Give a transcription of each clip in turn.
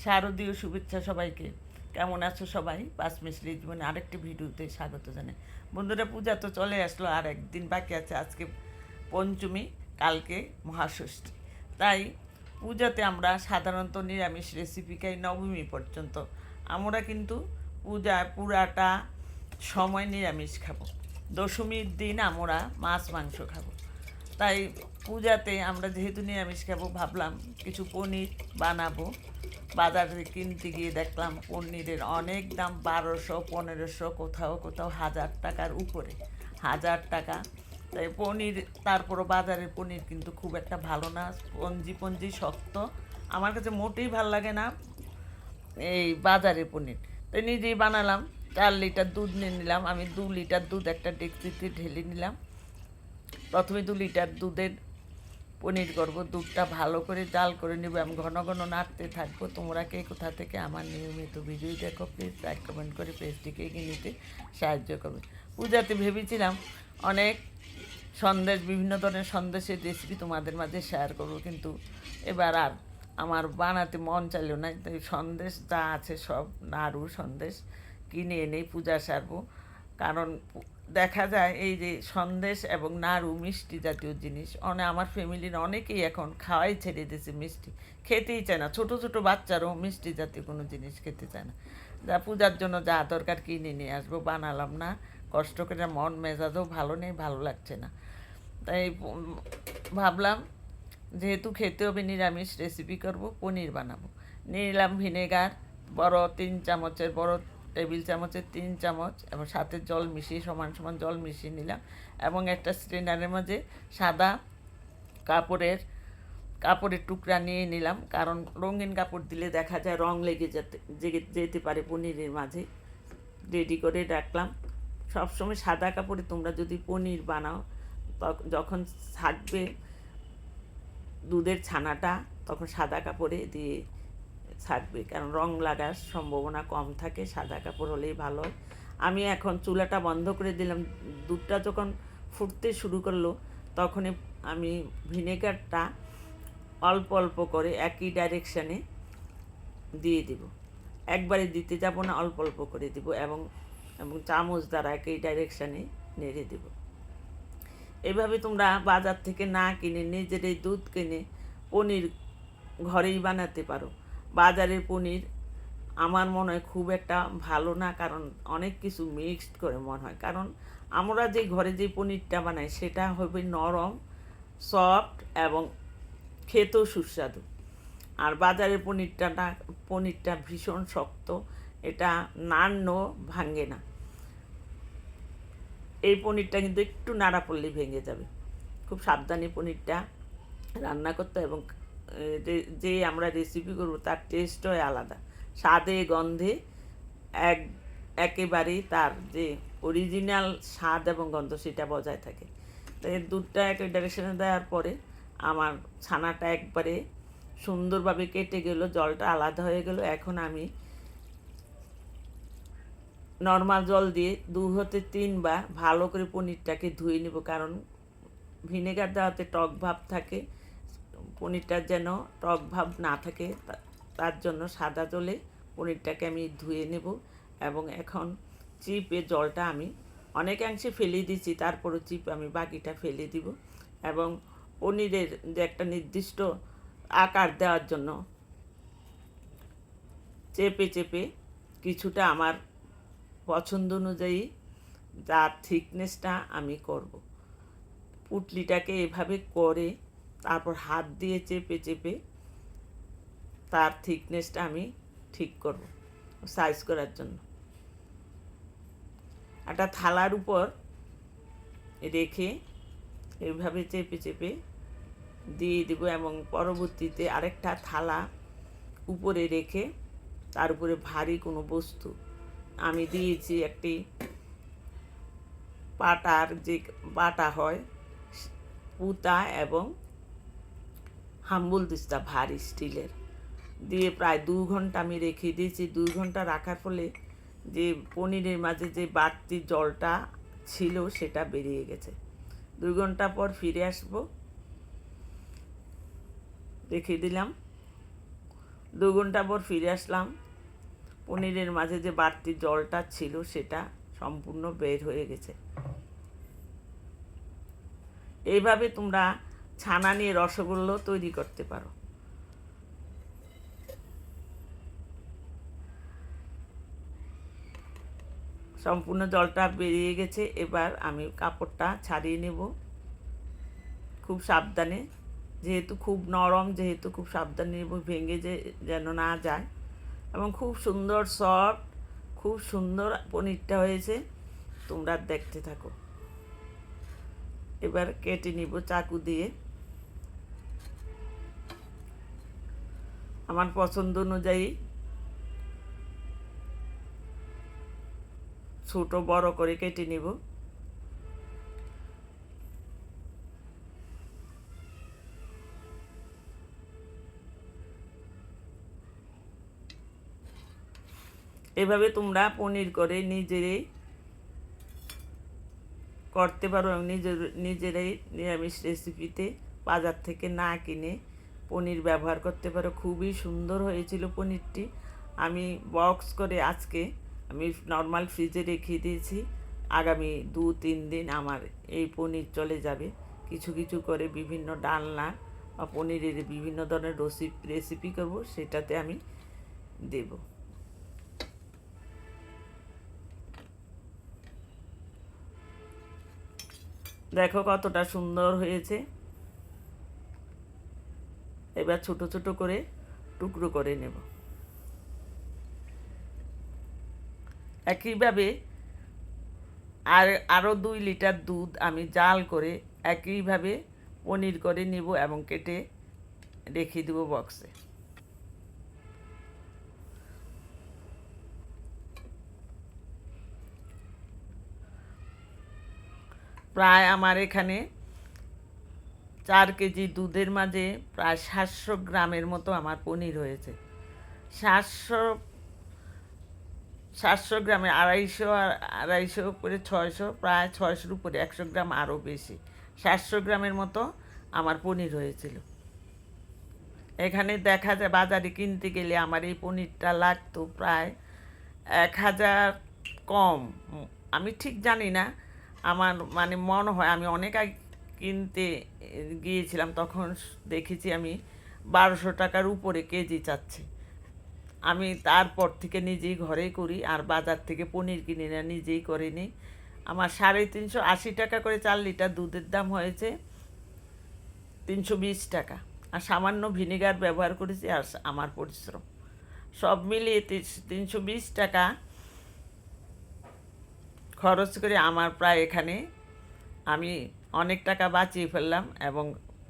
শারদীয় শুভেচ্ছা সবাইকে। কেমন আছো সবাই? পাঁচ মিশরি জীবনে আরেকটি ভিডিওতে স্বাগত জানাই। বন্ধুরা, পূজা তো চলে আসলো, আর একদিন বাকি আছে। আজকে পঞ্চমী, কালকে মহাষষ্ঠী। তাই পূজাতে আমরা সাধারণত নিরামিষ রেসিপি খাই নবমী পর্যন্ত। আমরা কিন্তু পূজায় পুরাটা সময় নিরামিষ খাবো। দশমীর দিন আমরা মাছ মাংস খাবো। তাই পূজাতে আমরা যেহেতু নিরামিষ খাবো, ভাবলাম কিছু পনির বানাবো। বাজারে কিনতে গিয়ে দেখলাম পনিরের অনেক দাম, 1200, 1500, কোথাও কোথাও 1000 টাকার উপরে, 1000 টাকা। তাই পনির, তারপরও বাজারের পনির কিন্তু খুব একটা ভালো না, পঞ্জি পঞ্জি শক্ত। আমার কাছে মোটেই ভাল লাগে না এই বাজারের পনির। তাই নিজেই বানালাম। 4 লিটার দুধ নিয়ে নিলাম। আমি 2 লিটার দুধ একটা ডেকচিতে ঢেলে নিলাম। প্রথমে 2 লিটার দুধের পনির করবো। দুধটা ভালো করে জাল করে নেব, আমি ঘন ঘন নাড়তে থাকবো। তোমরা কে কোথা থেকে আমার নিয়মিত ভিডিও দেখো, প্লিজ লাইক কমেন্ট করে পেজটিকে এগিয়ে নিতে সাহায্য করবে। পূজাতে ভেবেছিলাম অনেক সন্দেশ, বিভিন্ন ধরনের সন্দেশের রেসিপি তোমাদের মাঝে শেয়ার করবো, কিন্তু এবার আর আমার বানাতে মন চাইল না। তাই সন্দেশ যা আছে সব নাড়ু সন্দেশ কিনে এনেই পূজা সারবো। কারণ দেখা যায় এই যে সন্দেশ এবং নাড়ু মিষ্টি জাতীয় জিনিস, আমার ফ্যামিলির অনেকেই এখন খাওয়াই ছেড়ে দিয়েছে, মিষ্টি খেতেই চায় না। ছোট ছোট বাচ্চারাও মিষ্টি জাতীয় কোনো জিনিস খেতে চায় না। যা পূজার জন্য যা দরকার কিনে নিয়ে আসবো, বানালাম না কষ্ট করে, মন মেজাজও ভালো নেই, ভালো লাগছে না। তাই ভাবলাম যেহেতু খেতে হবে, নিরামিষ রেসিপি করব, পনির বানাবো। নিয়ে নিলাম ভিনেগার, বড় 3 চামচের, বড় টেবিল চামচের 3 চামচ, এবং সাথে জল মিশিয়ে সমান সমান জল মিশিয়ে নিলাম। এবং একটা স্ট্রেনারের মাঝে সাদা কাপড়ের কাপড়ের টুকরা নিয়ে নিলাম, কারণ রঙিন কাপড় দিলে দেখা যায় রং লেগে যেতে পারে পনিরের মাঝে। রেডি করে রাখলাম। সবসময় সাদা কাপড়ে তোমরা যদি পনির বানাও, যখন থাকবে দুধের ছানাটা, তখন সাদা কাপড়ে দিয়ে থাকবে, কারণ রং লাগার সম্ভাবনা কম থাকে। সাদা কাপড় হলেই ভালো হয়। আমি এখন চুলাটা বন্ধ করে দিলাম। দুধটা যখন ফুটতে শুরু করলো, তখনই আমি ভিনেগারটা অল্প অল্প করে একই ডাইরেকশানে দিয়ে দিব। একবারে দিতে যাব না, অল্প অল্প করে দিব, এবং চামচ দ্বারা একই ডাইরেকশানে নেড়ে দেব। এভাবে তোমরা বাজার থেকে না কিনে নিজেরাই দুধ কিনে পনির ঘরেই বানাতে পারো। বাজারের পনির আমার মনে হয় খুব একটা ভালো না, কারণ অনেক কিছু মিক্সড করে মনে হয়। কারণ আমরা যে ঘরে যে পনিরটা বানাই সেটা হবে নরম, সফট এবং খেতেও সুস্বাদু। আর বাজারের পনিরটা ভীষণ শক্ত, এটা নাড়লেও ভাঙে না। এই পনিরটা কিন্তু একটু নাড়া পড়লেই ভেঙে যাবে। খুব সাবধানে পনিরটা রান্না করতে, এবং যে আমরা রেসিপি করব তার টেস্টও আলাদা, স্বাদে গন্ধে একেবারেই তার যে অরিজিনাল স্বাদ এবং গন্ধ সেটা বজায় থাকে। তাই দুধটা এক ডাইরেকশনে দেওয়ার পরে আমার ছানাটা একবারে সুন্দরভাবে কেটে গেল, জলটা আলাদা হয়ে গেল। এখন আমি নর্মাল জল দিয়ে 2 হতে 3 বার ভালো করে পনিরটাকে ধুয়ে নেব, কারণ ভিনেগার দেওয়াতে টক ভাব থাকে। পনিরটার যেন টক ভাব না থাকে, তার জন্য সাদা জলে পনিরটাকে আমি ধুয়ে নেব। এবং এখন চিপে জলটা আমি অনেকাংশে ফেলে দিচ্ছি, তারপরও চিপ আমি বাকিটা ফেলে দিব। এবং পনিরের যে একটা নির্দিষ্ট আকার দেওয়ার জন্য চেপে চেপে কিছুটা আমার পছন্দ অনুযায়ী যার থিকনেসটা আমি করব। পুটলিটাকে এভাবে করে তারপর হাত দিয়ে চেপে চেপে তার থিকনেসটা আমি ঠিক করব সাইজ করার জন্য। একটা থালার উপর রেখে এইভাবে চেপে চেপে দিয়ে দেব, এবং পরবর্তীতে আরেকটা থালা উপরে রেখে তার উপরে ভারী কোনো বস্তু আমি দিয়েছি, একটি পাটার যে পাটা হয় পুতা এবং হাম্বুল দিস্তা ভারী স্টিলের দিয়ে প্রায় 2 ঘন্টা আমি রেখে দিয়েছি। 2 ঘন্টা রাখার ফলে যে পনিরের মাঝে যে বাড়তি জলটা ছিল সেটা বেরিয়ে গেছে। 2 ঘন্টা পর ফিরে আসব। রেখে দিলাম। 2 ঘন্টা পর ফিরে আসলাম। পনিরের মাঝে যে বাড়তি জলটা ছিল সেটা সম্পূর্ণ বের হয়ে গেছে। এইভাবে তোমরা ছানা নিয়ে রসগোল্লা তৈরি করতে পারো। সম্পূর্ণ জলটা বেরিয়ে গেছে। এবার আমি কাপড়টা ছাড়িয়ে নেব খুব সাবধানে, যেহেতু খুব নরম, যেহেতু খুব সাবধানে নেব ভেঙে যেন না যায়। এবং খুব সুন্দর সফট, খুব সুন্দর পনিরটা হয়েছে। তোমরা দেখতে থাকো। এবার কেটে নিব চাকু দিয়ে আমার পছন্দ অনুযায়ী, ছোট বড় করে কেটে নিব। এভাবে তোমরা পনির করে নিজেরাই করতে পারো এবং নিজেরাই নিরামিষ রেসিপিতে বাজার থেকে না কিনে পনির ব্যবহার করতে পারো। খুবই সুন্দর হয়েছিল পনিরটি। আমি বক্স করে আজকে আমি নর্মাল ফ্রিজে রেখে দিয়েছি। আগামী 2-3 দিন আমার এই পনির চলে যাবে। কিছু কিছু করে বিভিন্ন ডালনা বা পনিরের বিভিন্ন ধরনের রেসিপি করব, সেটাতে আমি দেব। দেখো কতটা সুন্দর হয়েছে। এবার ছোট ছোট করে টুকরো করে নেব। একইভাবে আরও 2 লিটার দুধ আমি জাল করে একইভাবে পনির করে নিব এবং কেটে রেখে দেবো বক্সে। প্রায় আমার এখানে 4 কেজি দুধের মাঝে প্রায় 700 গ্রামের মতো আমার পনির হয়েছে। 700 গ্রামে 250 করে 600, প্রায় 600-র উপরে, 100 গ্রাম আরও বেশি। 700 গ্রামের মতো আমার পনির হয়েছিল। এখানে দেখা যায় বাজারে কিনতে গেলে আমার এই পনিরটা লাগতো প্রায় 1000 কম। আমি ঠিক জানি না, আমার মানে মনে হয় আমি অনেক আগে কিনতে গিয়েছিলাম, তখন দেখেছি আমি 1200 টাকার উপরে কেজি চাচ্ছে। আমি তারপর থেকে নিজেই ঘরেই করি, আর বাজার থেকে পনির কিনি না, নিজেই করে নিই। আমার 380 টাকা করে 4 লিটার দুধের দাম হয়েছে 320 টাকা। আর সামান্য ভিনেগার ব্যবহার করেছি আর আমার পরিশ্রম সব মিলিয়ে 320 টাকা খরচ করে আমার প্রায় এখানে আমি অনেক টাকা বাঁচিয়ে ফেললাম এবং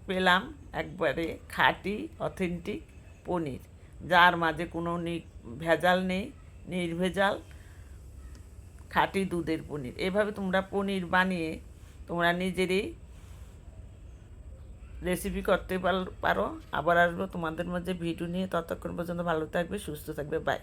পেলাম একবারে খাঁটি অথেন্টিক পনির, যার মাঝে কোনো ভেজাল নেই, নির্ভেজাল খাঁটি দুধের পনির। এভাবে তোমরা পনির বানিয়ে তোমরা নিজেরই রেসিপি করতে পারো। আবার আসবো তোমাদের মধ্যে ভিডিও নিয়ে। ততক্ষণ পর্যন্ত ভালো থাকবে, সুস্থ থাকবে। বাই।